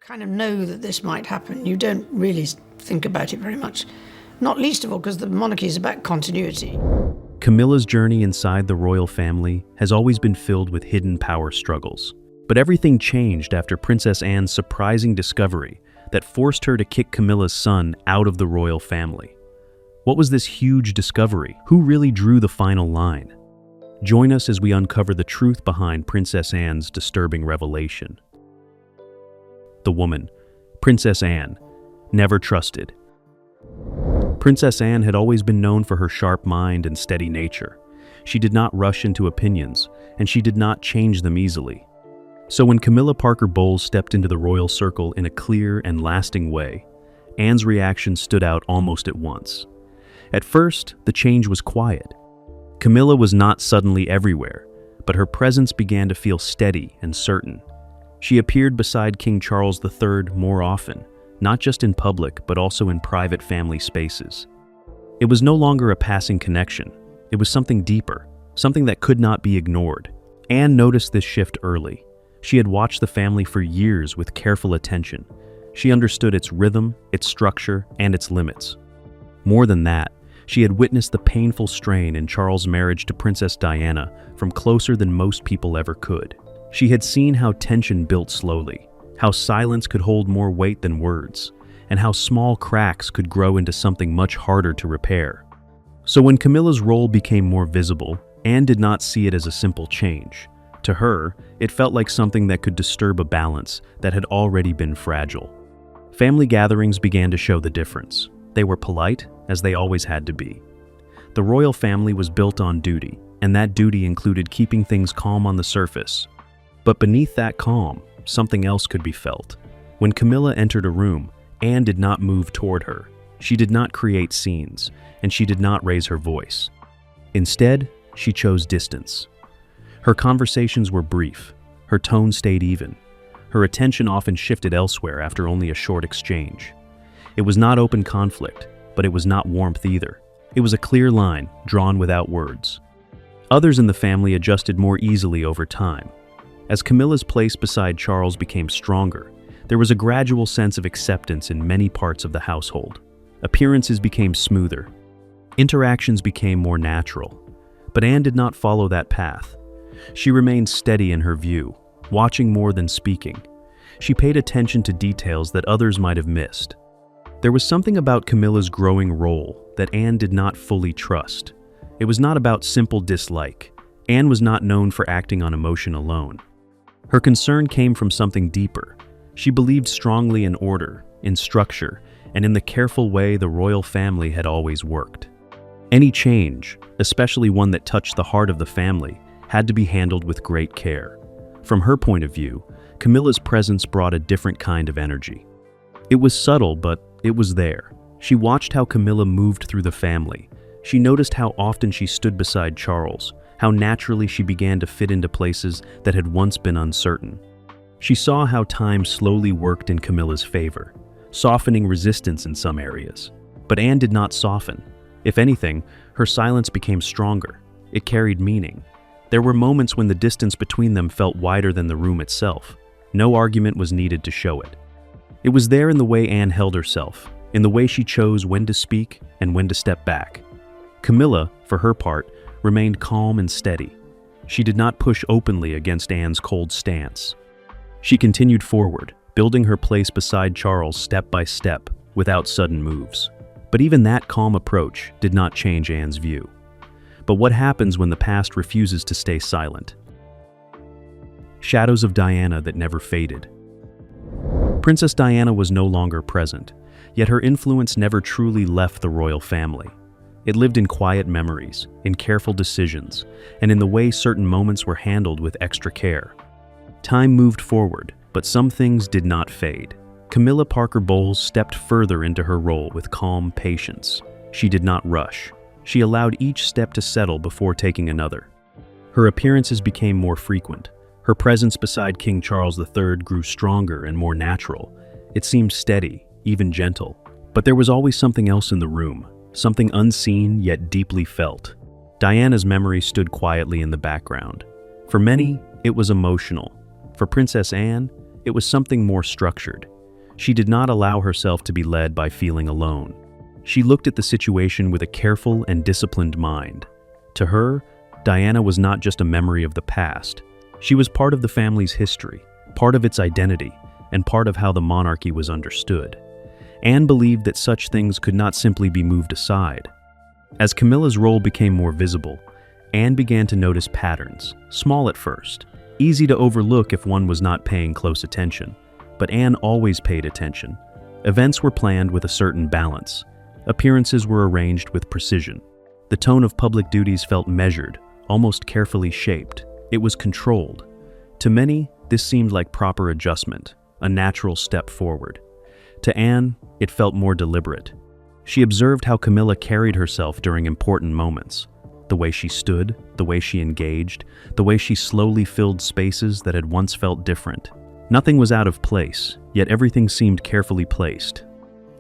kind of know that this might happen. You don't really think about it very much, not least of all because the monarchy is about continuity. Camilla's journey inside the royal family has always been filled with hidden power struggles. But everything changed after Princess Anne's surprising discovery that forced her to kick Camilla's son out of the royal family. What was this huge discovery? Who really drew the final line? Join us as we uncover the truth behind Princess Anne's disturbing revelation. The woman, Princess Anne, never trusted. Princess Anne had always been known for her sharp mind and steady nature. She did not rush into opinions, and she did not change them easily. So when Camilla Parker Bowles stepped into the royal circle in a clear and lasting way, Anne's reaction stood out almost at once. At first, the change was quiet. Camilla was not suddenly everywhere, but her presence began to feel steady and certain. She appeared beside King Charles III more often, not just in public, but also in private family spaces. It was no longer a passing connection. It was something deeper, something that could not be ignored. Anne noticed this shift early. She had watched the family for years with careful attention. She understood its rhythm, its structure, and its limits. More than that, she had witnessed the painful strain in Charles' marriage to Princess Diana from closer than most people ever could. She had seen how tension built slowly, how silence could hold more weight than words, and how small cracks could grow into something much harder to repair. So when Camilla's role became more visible, Anne did not see it as a simple change. To her, it felt like something that could disturb a balance that had already been fragile. Family gatherings began to show the difference. They were polite, as they always had to be. The royal family was built on duty, and that duty included keeping things calm on the surface. But beneath that calm, something else could be felt. When Camilla entered a room, Anne did not move toward her. She did not create scenes, and she did not raise her voice. Instead, she chose distance. Her conversations were brief. Her tone stayed even. Her attention often shifted elsewhere after only a short exchange. It was not open conflict, but it was not warmth either. It was a clear line, drawn without words. Others in the family adjusted more easily over time. As Camilla's place beside Charles became stronger, there was a gradual sense of acceptance in many parts of the household. Appearances became smoother. Interactions became more natural. But Anne did not follow that path. She remained steady in her view, watching more than speaking. She paid attention to details that others might have missed. There was something about Camilla's growing role that Anne did not fully trust. It was not about simple dislike. Anne was not known for acting on emotion alone. Her concern came from something deeper. She believed strongly in order, in structure, and in the careful way the royal family had always worked. Any change, especially one that touched the heart of the family, had to be handled with great care. From her point of view, Camilla's presence brought a different kind of energy. It was subtle, but it was there. She watched how Camilla moved through the family. She noticed how often she stood beside Charles, how naturally she began to fit into places that had once been uncertain. She saw how time slowly worked in Camilla's favor, softening resistance in some areas. But Anne did not soften. If anything, her silence became stronger. It carried meaning. There were moments when the distance between them felt wider than the room itself. No argument was needed to show it. It was there in the way Anne held herself, in the way she chose when to speak and when to step back. Camilla, for her part, remained calm and steady. She did not push openly against Anne's cold stance. She continued forward, building her place beside Charles step by step, without sudden moves. But even that calm approach did not change Anne's view. But what happens when the past refuses to stay silent? Shadows of Diana that never faded. Princess Diana was no longer present, yet her influence never truly left the royal family. It lived in quiet memories, in careful decisions, and in the way certain moments were handled with extra care. Time moved forward, but some things did not fade. Camilla Parker Bowles stepped further into her role with calm patience. She did not rush. She allowed each step to settle before taking another. Her appearances became more frequent. Her presence beside King Charles III grew stronger and more natural. It seemed steady, even gentle. But there was always something else in the room. Something unseen yet deeply felt. Diana's memory stood quietly in the background. For many, it was emotional. For Princess Anne, it was something more structured. She did not allow herself to be led by feeling alone. She looked at the situation with a careful and disciplined mind. To her, Diana was not just a memory of the past. She was part of the family's history, part of its identity, and part of how the monarchy was understood. Anne believed that such things could not simply be moved aside. As Camilla's role became more visible, Anne began to notice patterns, small at first, easy to overlook if one was not paying close attention. But Anne always paid attention. Events were planned with a certain balance. Appearances were arranged with precision. The tone of public duties felt measured, almost carefully shaped. It was controlled. To many, this seemed like proper adjustment, a natural step forward. To Anne, it felt more deliberate. She observed how Camilla carried herself during important moments. The way she stood, the way she engaged, the way she slowly filled spaces that had once felt different. Nothing was out of place, yet everything seemed carefully placed.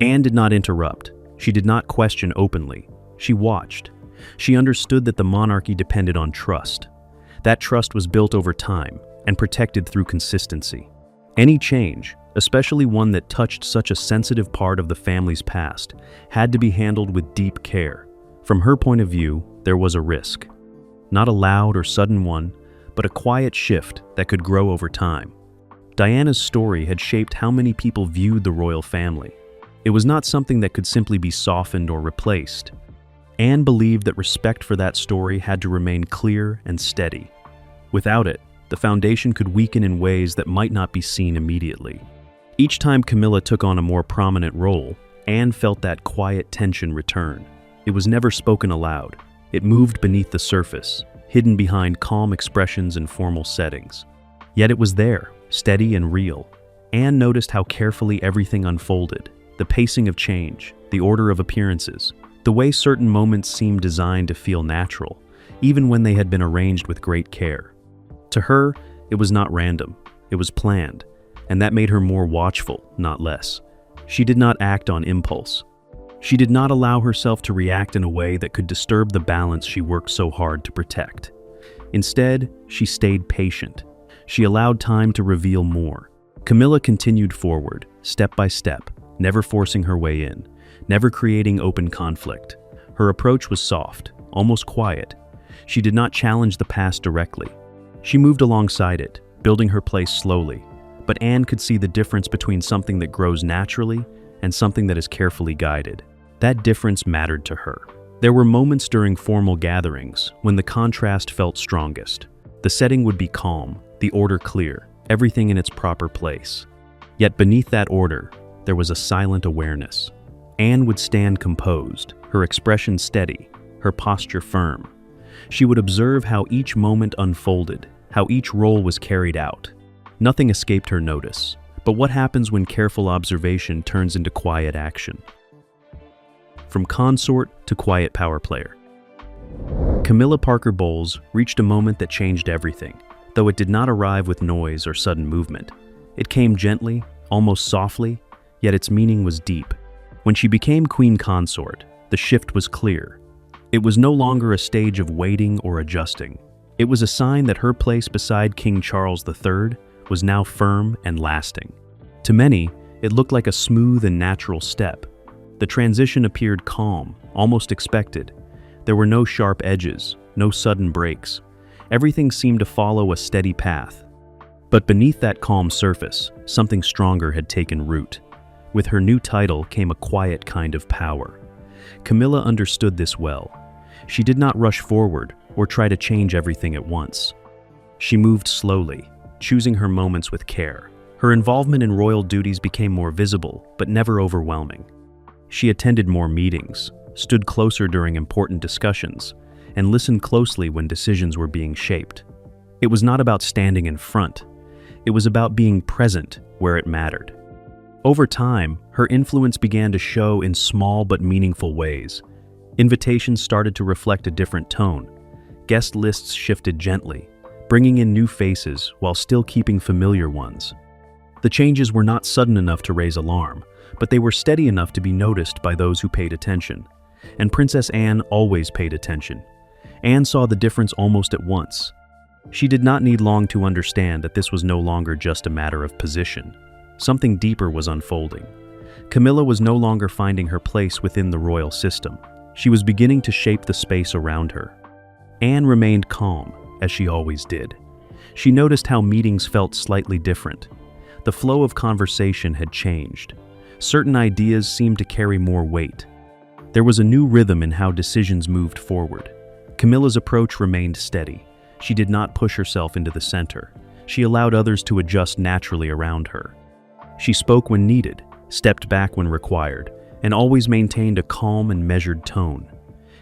Anne did not interrupt. She did not question openly. She watched. She understood that the monarchy depended on trust. That trust was built over time and protected through consistency. Any change, especially one that touched such a sensitive part of the family's past, had to be handled with deep care. From her point of view, there was a risk. Not a loud or sudden one, but a quiet shift that could grow over time. Diana's story had shaped how many people viewed the royal family. It was not something that could simply be softened or replaced. Anne believed that respect for that story had to remain clear and steady. Without it, the foundation could weaken in ways that might not be seen immediately. Each time Camilla took on a more prominent role, Anne felt that quiet tension return. It was never spoken aloud. It moved beneath the surface, hidden behind calm expressions and formal settings. Yet it was there, steady and real. Anne noticed how carefully everything unfolded, the pacing of change, the order of appearances, the way certain moments seemed designed to feel natural, even when they had been arranged with great care. To her, it was not random, it was planned, and that made her more watchful, not less. She did not act on impulse. She did not allow herself to react in a way that could disturb the balance she worked so hard to protect. Instead, she stayed patient. She allowed time to reveal more. Camilla continued forward, step by step, never forcing her way in, never creating open conflict. Her approach was soft, almost quiet. She did not challenge the past directly. She moved alongside it, building her place slowly. But Anne could see the difference between something that grows naturally and something that is carefully guided. That difference mattered to her. There were moments during formal gatherings when the contrast felt strongest. The setting would be calm, the order clear, everything in its proper place. Yet beneath that order, there was a silent awareness. Anne would stand composed, her expression steady, her posture firm. She would observe how each moment unfolded, how each role was carried out. Nothing escaped her notice. But what happens when careful observation turns into quiet action? From consort to quiet power player. Camilla Parker Bowles reached a moment that changed everything, though it did not arrive with noise or sudden movement. It came gently, almost softly, yet its meaning was deep. When she became queen consort, the shift was clear. It was no longer a stage of waiting or adjusting. It was a sign that her place beside King Charles III was now firm and lasting. To many, it looked like a smooth and natural step. The transition appeared calm, almost expected. There were no sharp edges, no sudden breaks. Everything seemed to follow a steady path. But beneath that calm surface, something stronger had taken root. With her new title came a quiet kind of power. Camilla understood this well. She did not rush forward or try to change everything at once. She moved slowly, choosing her moments with care. Her involvement in royal duties became more visible, but never overwhelming. She attended more meetings, stood closer during important discussions, and listened closely when decisions were being shaped. It was not about standing in front. It was about being present where it mattered. Over time, her influence began to show in small but meaningful ways. Invitations started to reflect a different tone. Guest lists shifted gently, bringing in new faces while still keeping familiar ones. The changes were not sudden enough to raise alarm, but they were steady enough to be noticed by those who paid attention. And Princess Anne always paid attention. Anne saw the difference almost at once. She did not need long to understand that this was no longer just a matter of position. something deeper was unfolding. Camilla was no longer finding her place within the royal system. She was beginning to shape the space around her. Anne remained calm, as she always did. She noticed how meetings felt slightly different. The flow of conversation had changed. Certain ideas seemed to carry more weight. There was a new rhythm in how decisions moved forward. Camilla's approach remained steady. She did not push herself into the center. She allowed others to adjust naturally around her. She spoke when needed, stepped back when required, and always maintained a calm and measured tone.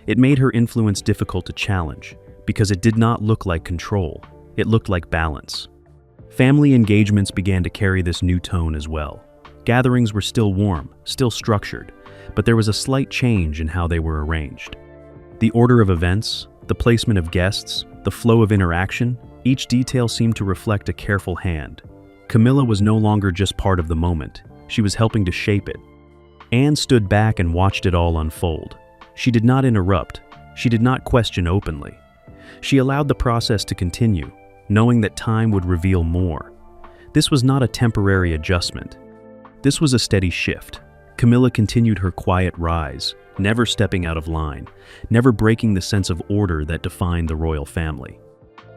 It made her influence difficult to challenge, because it did not look like control. It looked like balance. Family engagements began to carry this new tone as well. Gatherings were still warm, still structured, but there was a slight change in how they were arranged. The order of events, the placement of guests, the flow of interaction, each detail seemed to reflect a careful hand. Camilla was no longer just part of the moment. She was helping to shape it. Anne stood back and watched it all unfold. She did not interrupt. She did not question openly. She allowed the process to continue, knowing that time would reveal more. This was not a temporary adjustment. This was a steady shift. Camilla continued her quiet rise, never stepping out of line, never breaking the sense of order that defined the royal family.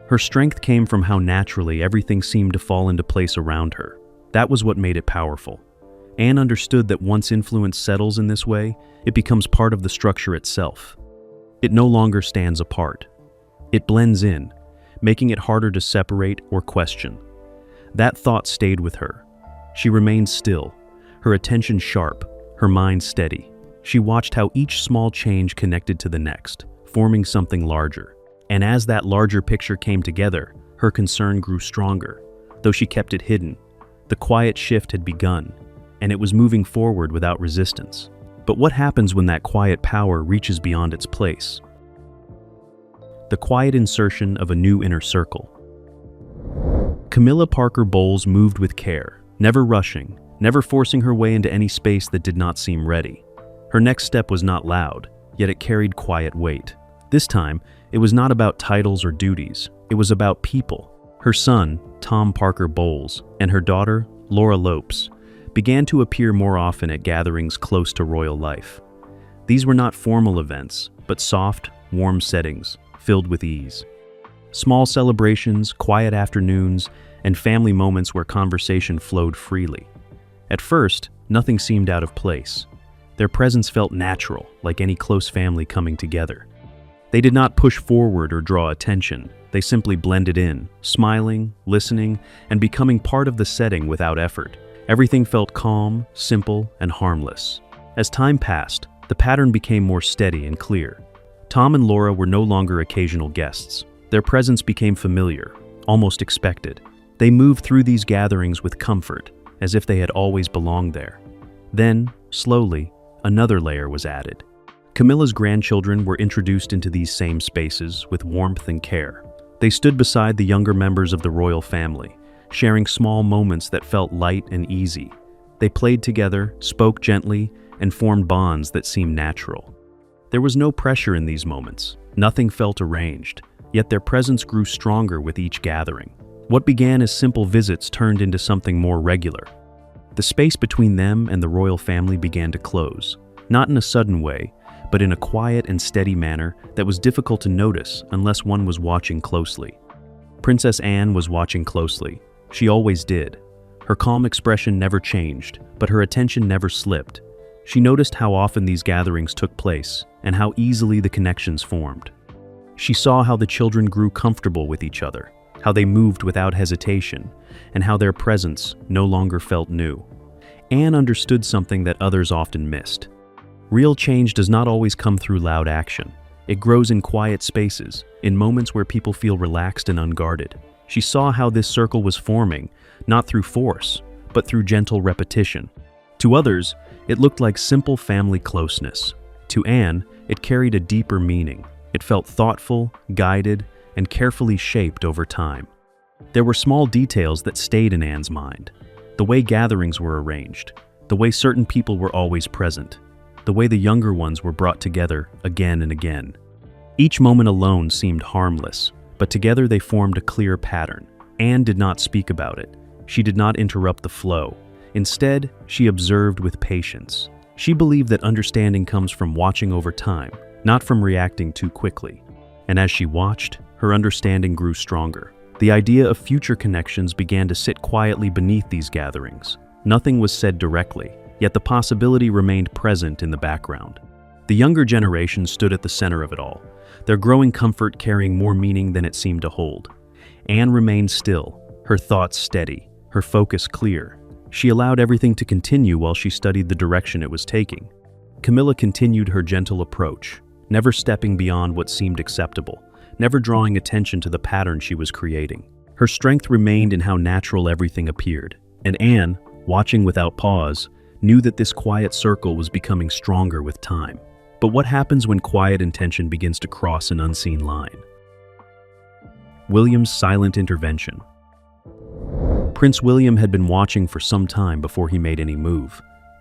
Her strength came from how naturally everything seemed to fall into place around her. That was what made it powerful. Anne understood that once influence settles in this way, it becomes part of the structure itself. It no longer stands apart. It blends in, making it harder to separate or question. That thought stayed with her. She remained still, her attention sharp, her mind steady. She watched how each small change connected to the next, forming something larger. And as that larger picture came together, her concern grew stronger. Though she kept it hidden, the quiet shift had begun, and it was moving forward without resistance. But what happens when that quiet power reaches beyond its place? The quiet insertion of a new inner circle. Camilla Parker Bowles moved with care, never rushing, never forcing her way into any space that did not seem ready. Her next step was not loud, yet it carried quiet weight. This time, it was not about titles or duties. It was about people. Her son, Tom Parker Bowles, and her daughter, Laura Lopes, began to appear more often at gatherings close to royal life. These were not formal events, but soft, warm settings, filled with ease. Small celebrations, quiet afternoons, and family moments where conversation flowed freely. At first, nothing seemed out of place. Their presence felt natural, like any close family coming together. They did not push forward or draw attention. They simply blended in, smiling, listening, and becoming part of the setting without effort. Everything felt calm, simple, and harmless. As time passed, the pattern became more steady and clear. Tom and Laura were no longer occasional guests. Their presence became familiar, almost expected. They moved through these gatherings with comfort, as if they had always belonged there. Then, slowly, another layer was added. Camilla's grandchildren were introduced into these same spaces with warmth and care. They stood beside the younger members of the royal family, sharing small moments that felt light and easy. They played together, spoke gently, and formed bonds that seemed natural. There was no pressure in these moments. Nothing felt arranged, yet their presence grew stronger with each gathering. What began as simple visits turned into something more regular. The space between them and the royal family began to close, not in a sudden way, but in a quiet and steady manner that was difficult to notice unless one was watching closely. Princess Anne was watching closely. She always did. Her calm expression never changed, but her attention never slipped. She noticed how often these gatherings took place and how easily the connections formed. She saw how the children grew comfortable with each other, how they moved without hesitation, and how their presence no longer felt new. Anne understood something that others often missed. Real change does not always come through loud action. It grows in quiet spaces, in moments where people feel relaxed and unguarded. She saw how this circle was forming, not through force, but through gentle repetition. To others, it looked like simple family closeness. To Anne, it carried a deeper meaning. It felt thoughtful, guided, and carefully shaped over time. There were small details that stayed in Anne's mind. The way gatherings were arranged, the way certain people were always present, the way the younger ones were brought together again and again. Each moment alone seemed harmless, but together they formed a clear pattern. Anne did not speak about it. She did not interrupt the flow. Instead, she observed with patience. She believed that understanding comes from watching over time, not from reacting too quickly. And as she watched, her understanding grew stronger. The idea of future connections began to sit quietly beneath these gatherings. Nothing was said directly, yet the possibility remained present in the background. The younger generation stood at the center of it all, their growing comfort carrying more meaning than it seemed to hold. Anne remained still, her thoughts steady, her focus clear. She allowed everything to continue while she studied the direction it was taking. Camilla continued her gentle approach, never stepping beyond what seemed acceptable, never drawing attention to the pattern she was creating. Her strength remained in how natural everything appeared, and Anne, watching without pause, knew that this quiet circle was becoming stronger with time. But what happens when quiet intention begins to cross an unseen line? William's silent intervention. Prince William had been watching for some time before he made any move.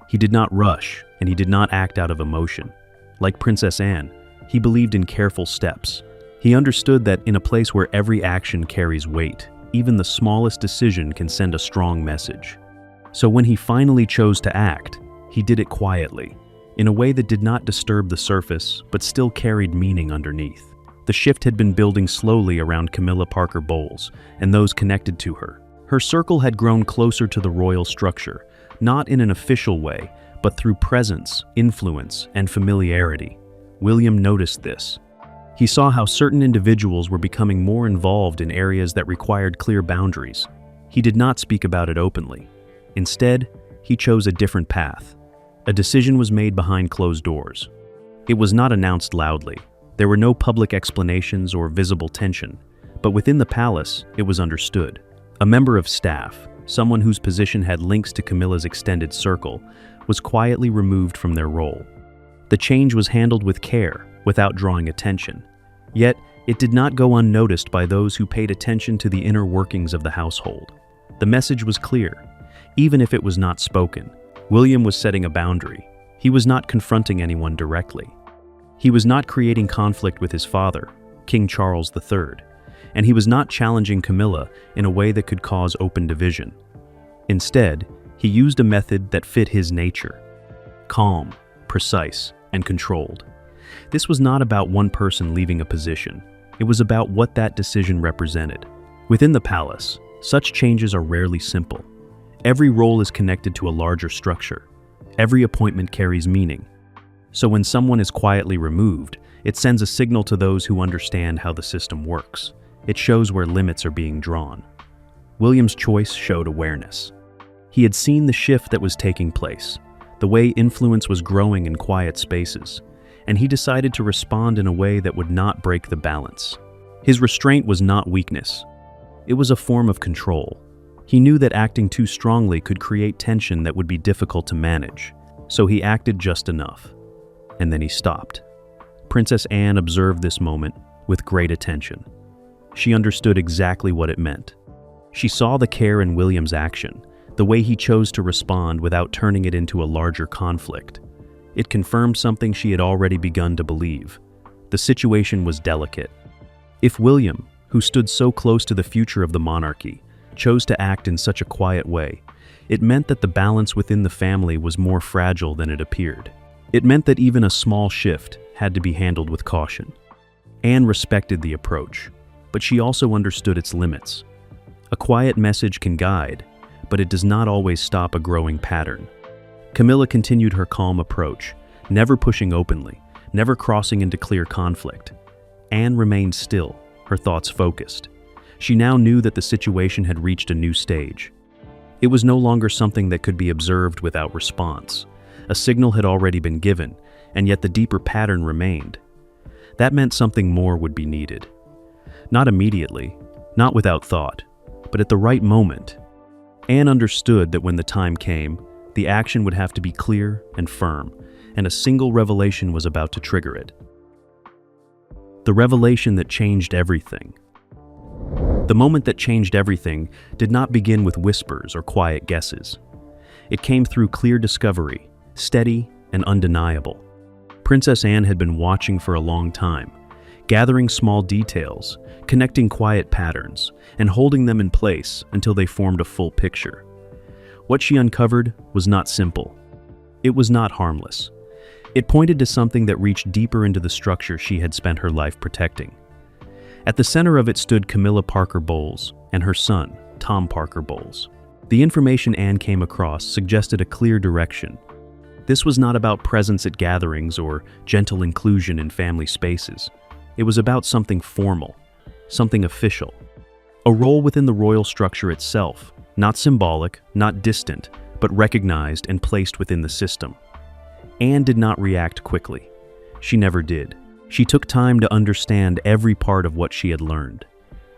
He did not rush, and he did not act out of emotion. Like Princess Anne, he believed in careful steps. He understood that in a place where every action carries weight, even the smallest decision can send a strong message. So when he finally chose to act, he did it quietly, in a way that did not disturb the surface, but still carried meaning underneath. The shift had been building slowly around Camilla Parker Bowles and those connected to her. Her circle had grown closer to the royal structure, not in an official way, but through presence, influence, and familiarity. William noticed this. He saw how certain individuals were becoming more involved in areas that required clear boundaries. He did not speak about it openly. Instead, he chose a different path. A decision was made behind closed doors. It was not announced loudly. There were no public explanations or visible tension, but within the palace, it was understood. A member of staff, someone whose position had links to Camilla's extended circle, was quietly removed from their role. The change was handled with care, without drawing attention. Yet, it did not go unnoticed by those who paid attention to the inner workings of the household. The message was clear, even if it was not spoken. William was setting a boundary. He was not confronting anyone directly. He was not creating conflict with his father, King Charles III, and he was not challenging Camilla in a way that could cause open division. Instead, he used a method that fit his nature: calm, precise, and controlled. This was not about one person leaving a position. It was about what that decision represented. Within the palace, such changes are rarely simple. Every role is connected to a larger structure. Every appointment carries meaning. So when someone is quietly removed, it sends a signal to those who understand how the system works. It shows where limits are being drawn. William's choice showed awareness. He had seen the shift that was taking place, the way influence was growing in quiet spaces, and he decided to respond in a way that would not break the balance. His restraint was not weakness. It was a form of control. He knew that acting too strongly could create tension that would be difficult to manage, so he acted just enough. And then he stopped. Princess Anne observed this moment with great attention. She understood exactly what it meant. She saw the care in William's action, the way he chose to respond without turning it into a larger conflict. It confirmed something she had already begun to believe. The situation was delicate. If William, who stood so close to the future of the monarchy, chose to act in such a quiet way, it meant that the balance within the family was more fragile than it appeared. It meant that even a small shift had to be handled with caution. Anne respected the approach, but she also understood its limits. A quiet message can guide, but it does not always stop a growing pattern. Camilla continued her calm approach, never pushing openly, never crossing into clear conflict. Anne remained still, her thoughts focused. She now knew that the situation had reached a new stage. It was no longer something that could be observed without response. A signal had already been given, and yet the deeper pattern remained. That meant something more would be needed. Not immediately, not without thought, but at the right moment. Anne understood that when the time came, the action would have to be clear and firm, and a single revelation was about to trigger it. The revelation that changed everything. The moment that changed everything did not begin with whispers or quiet guesses. It came through clear discovery, steady and undeniable. Princess Anne had been watching for a long time, gathering small details, connecting quiet patterns, and holding them in place until they formed a full picture. What she uncovered was not simple. It was not harmless. It pointed to something that reached deeper into the structure she had spent her life protecting. At the center of it stood Camilla Parker Bowles and her son, Tom Parker Bowles. The information Anne came across suggested a clear direction. This was not about presence at gatherings or gentle inclusion in family spaces. It was about something formal, something official. A role within the royal structure itself, not symbolic, not distant, but recognized and placed within the system. Anne did not react quickly. She never did. She took time to understand every part of what she had learned.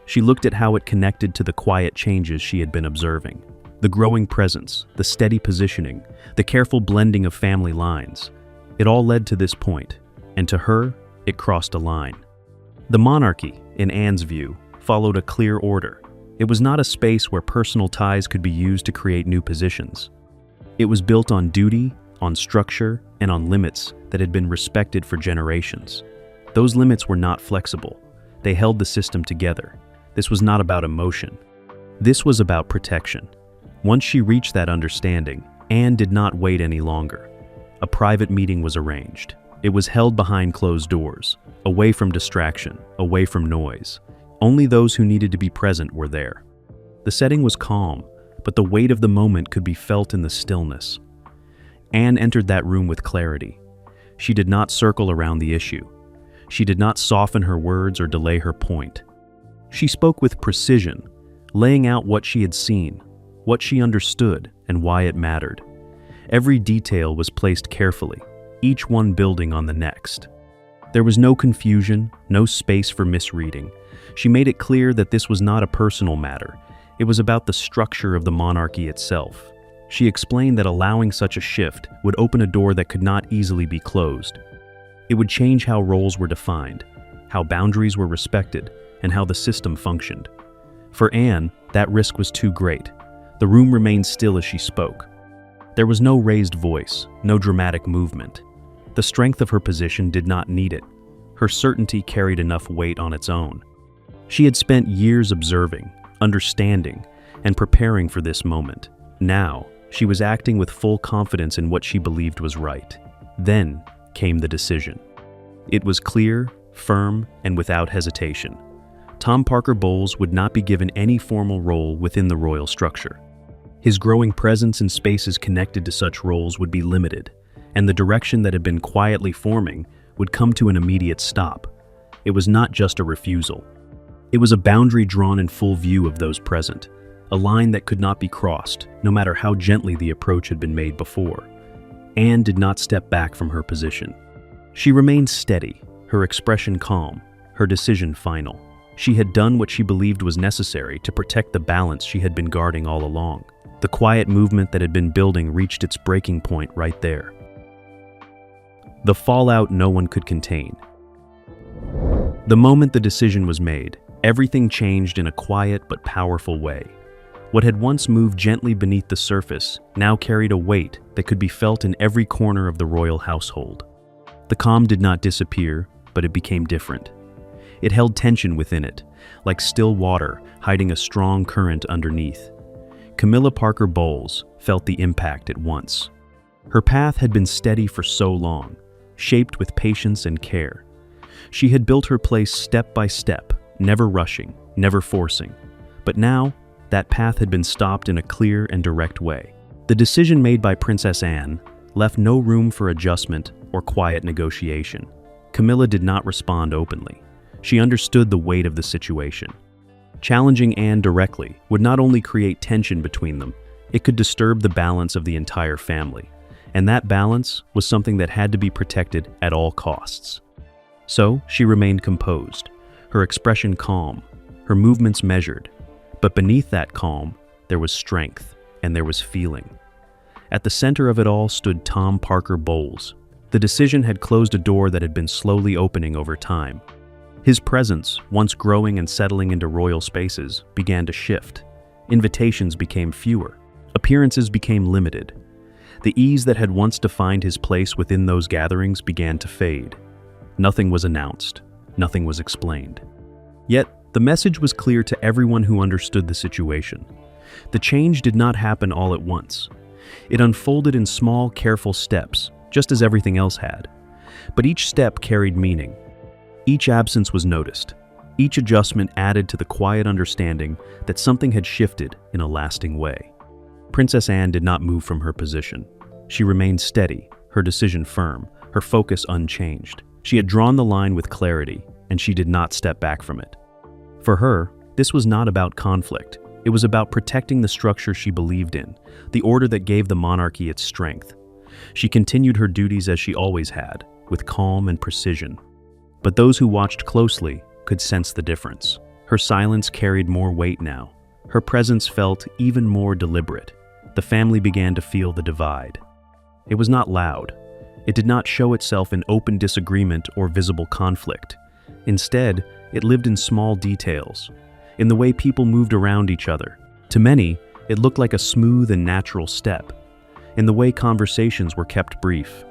She looked at how it connected to the quiet changes she had been observing. The growing presence, the steady positioning, the careful blending of family lines. It all led to this point, and to her, it crossed a line. The monarchy, in Anne's view, followed a clear order. It was not a space where personal ties could be used to create new positions. It was built on duty, on structure, and on limits that had been respected for generations. Those limits were not flexible. They held the system together. This was not about emotion. This was about protection. Once she reached that understanding, Anne did not wait any longer. A private meeting was arranged. It was held behind closed doors, away from distraction, away from noise. Only those who needed to be present were there. The setting was calm, but the weight of the moment could be felt in the stillness. Anne entered that room with clarity. She did not circle around the issue. She did not soften her words or delay her point. She spoke with precision, laying out what she had seen, what she understood, and why it mattered. Every detail was placed carefully, each one building on the next. There was no confusion, no space for misreading. She made it clear that this was not a personal matter. It was about the structure of the monarchy itself. She explained that allowing such a shift would open a door that could not easily be closed. It would change how roles were defined, how boundaries were respected, and how the system functioned. For Anne, that risk was too great. The room remained still as she spoke. There was no raised voice, no dramatic movement. The strength of her position did not need it. Her certainty carried enough weight on its own. She had spent years observing, understanding, and preparing for this moment. Now, she was acting with full confidence in what she believed was right. Then came the decision. It was clear, firm, and without hesitation. Tom Parker Bowles would not be given any formal role within the royal structure. His growing presence in spaces connected to such roles would be limited, and the direction that had been quietly forming would come to an immediate stop. It was not just a refusal. It was a boundary drawn in full view of those present, a line that could not be crossed, no matter how gently the approach had been made before. Anne did not step back from her position. She remained steady, her expression calm, her decision final. She had done what she believed was necessary to protect the balance she had been guarding all along. The quiet movement that had been building reached its breaking point right there. The fallout no one could contain. The moment the decision was made, everything changed in a quiet but powerful way. What had once moved gently beneath the surface now carried a weight that could be felt in every corner of the royal household. The calm did not disappear, but it became different. It held tension within it, like still water hiding a strong current underneath. Camilla Parker Bowles felt the impact at once. Her path had been steady for so long, shaped with patience and care. She had built her place step by step, never rushing, never forcing. But now, that path had been stopped in a clear and direct way. The decision made by Princess Anne left no room for adjustment or quiet negotiation. Camilla did not respond openly. She understood the weight of the situation. Challenging Anne directly would not only create tension between them, it could disturb the balance of the entire family. And that balance was something that had to be protected at all costs. So she remained composed, her expression calm, her movements measured. But beneath that calm, there was strength and there was feeling. At the center of it all stood Tom Parker Bowles. The decision had closed a door that had been slowly opening over time. His presence, once growing and settling into royal spaces, began to shift. Invitations became fewer. Appearances became limited. The ease that had once defined his place within those gatherings began to fade. Nothing was announced. Nothing was explained. Yet, the message was clear to everyone who understood the situation. The change did not happen all at once. It unfolded in small, careful steps, just as everything else had. But each step carried meaning. Each absence was noticed. Each adjustment added to the quiet understanding that something had shifted in a lasting way. Princess Anne did not move from her position. She remained steady, her decision firm, her focus unchanged. She had drawn the line with clarity, and she did not step back from it. For her, this was not about conflict. It was about protecting the structure she believed in, the order that gave the monarchy its strength. She continued her duties as she always had, with calm and precision. But those who watched closely could sense the difference. Her silence carried more weight now. Her presence felt even more deliberate. The family began to feel the divide. It was not loud. It did not show itself in open disagreement or visible conflict. Instead, it lived in small details, in the way people moved around each other. To many, it looked like a smooth and natural step, in the way conversations were kept brief,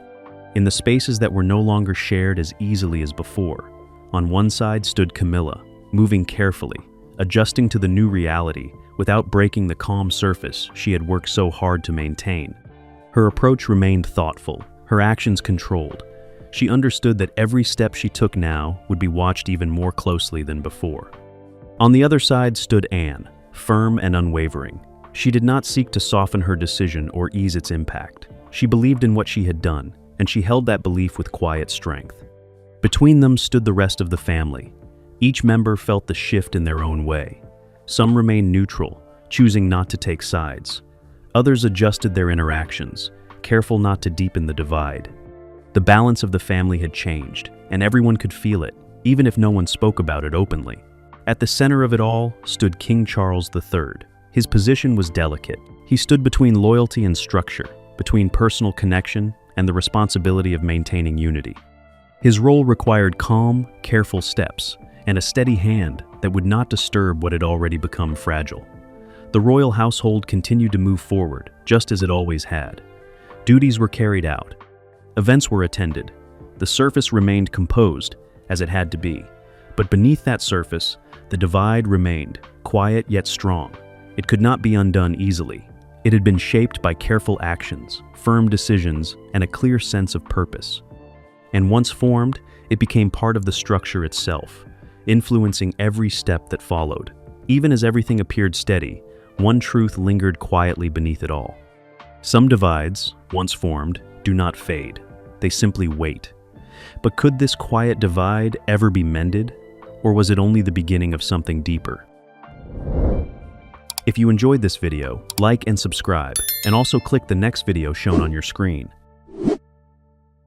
in the spaces that were no longer shared as easily as before. On one side stood Camilla, moving carefully, adjusting to the new reality without breaking the calm surface she had worked so hard to maintain. Her approach remained thoughtful, her actions controlled. She understood that every step she took now would be watched even more closely than before. On the other side stood Anne, firm and unwavering. She did not seek to soften her decision or ease its impact. She believed in what she had done, and she held that belief with quiet strength. Between them stood the rest of the family. Each member felt the shift in their own way. Some remained neutral, choosing not to take sides. Others adjusted their interactions, careful not to deepen the divide. The balance of the family had changed, and everyone could feel it, even if no one spoke about it openly. At the center of it all stood King Charles III. His position was delicate. He stood between loyalty and structure, between personal connection and the responsibility of maintaining unity. His role required calm, careful steps, and a steady hand that would not disturb what had already become fragile. The royal household continued to move forward, just as it always had. Duties were carried out. Events were attended. The surface remained composed, as it had to be. But beneath that surface, the divide remained, quiet yet strong. It could not be undone easily. It had been shaped by careful actions, firm decisions, and a clear sense of purpose. And once formed, it became part of the structure itself, influencing every step that followed. Even as everything appeared steady, one truth lingered quietly beneath it all. Some divides, once formed, do not fade. They simply wait. But could this quiet divide ever be mended? Or was it only the beginning of something deeper? If you enjoyed this video, like and subscribe, and also click the next video shown on your screen.